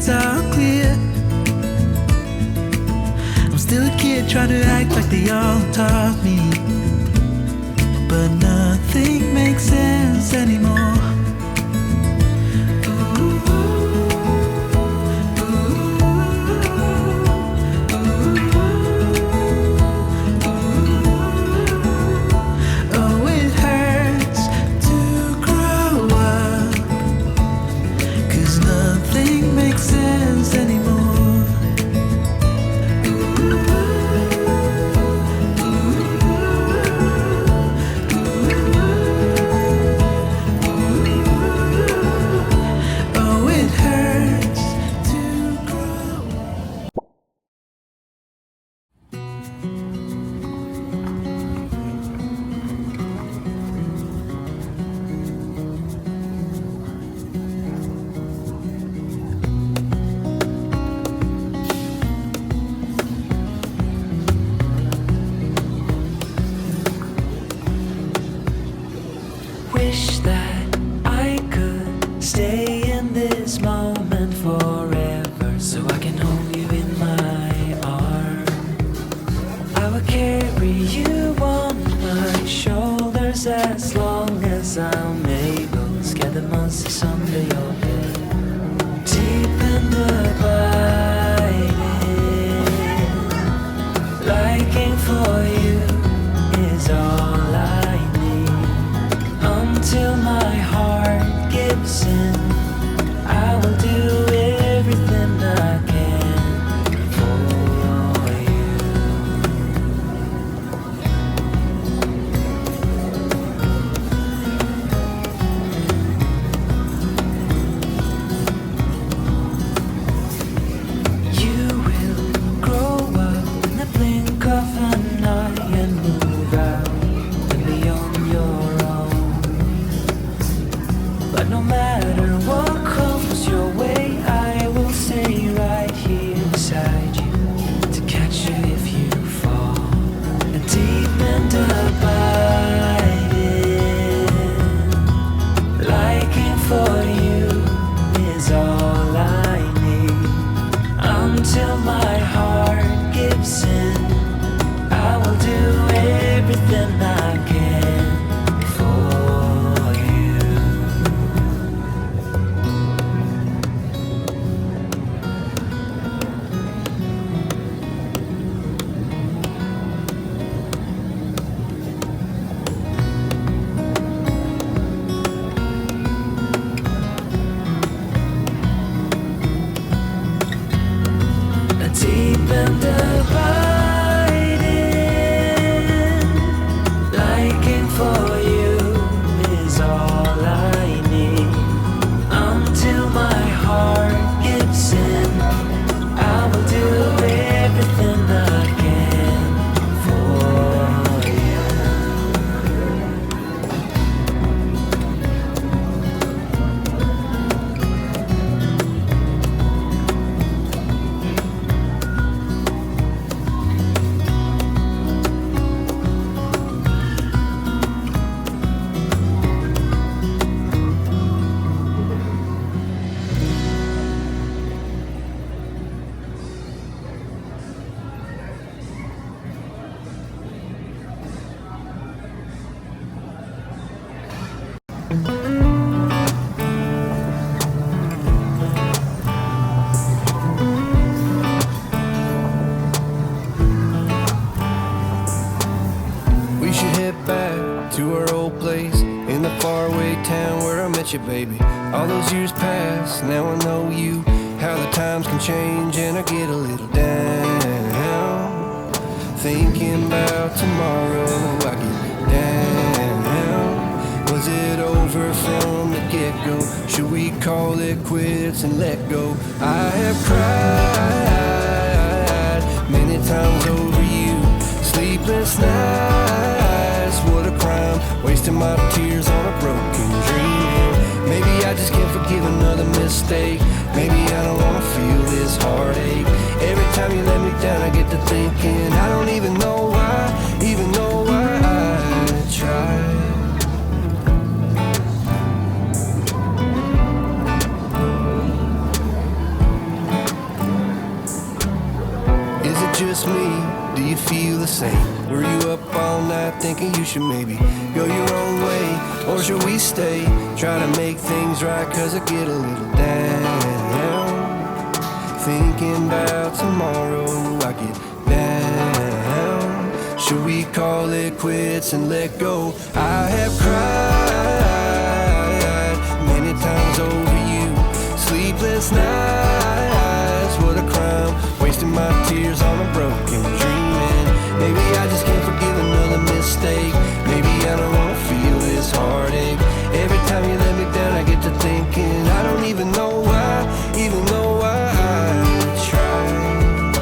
it's all clear. I'm still a kid trying to act like they all taught me, but nothing makes sense anymore. Wish that I could stay in this moment forever, so I can hold you in my arms. I will carry you on my shoulders as long as I'm able. Scare the monsters under your bed. Deep and abiding, liking for you is all I need. Until my heart gives in, I will do everything I can for you. You will grow up in the blink of an eye and move out and be on your own. But no matter what comes your way, I will stay right here beside you to catch you if you fall. And deep and abiding, liking for you is all I need. Until my heart gives in, I will do everything I can for you. Deep and abiding, liking for you is all I need. Until my heart gives in, I will do everything I can for you. We should head back to our old place in the faraway town where I met you, baby. All those years pass, now I know you. How the times can change and I get a little down, thinking about tomorrow. I get down. Was it over from the get-go? Should we call it quits and let go? I have cried many times over you. Sleepless nights, what a crime, wasting my tears on a broken dream. Maybe I just can't forgive another mistake. Maybe I don't wanna feel this heartache. Every time you let me down, I get to thinking I don't even know why, even know why I tried. just me? Do you feel the same? Were you up all night thinking you should maybe go your own way? Or should we stay, try to make things right? Cause I get a little down thinking about tomorrow, I get down. Should we call it quits and let go? I have cried many times over you, sleepless nights, what a crime, wasting my tears on a broken dream. Maybe I just can't forgive another mistake. Maybe I don't wanna feel this heartache. Every time you let me down I get to thinking I don't even know why, even though I tried.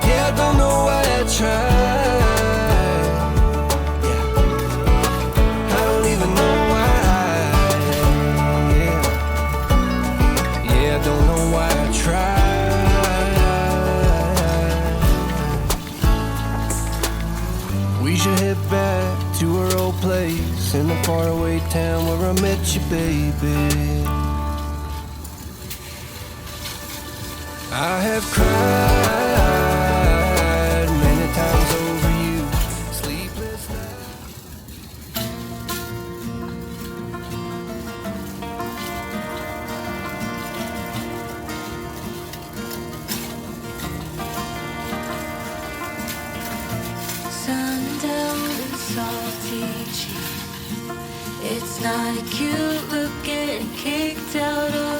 Yeah, I don't know why I tried. Yeah, I don't even know why. Yeah, I don't know why I tried. We should head back to our old place in the faraway town where I met you, baby. I have cried many times over you, sleepless nights. Sundown and salty cheese. It's not a cute look getting kicked out of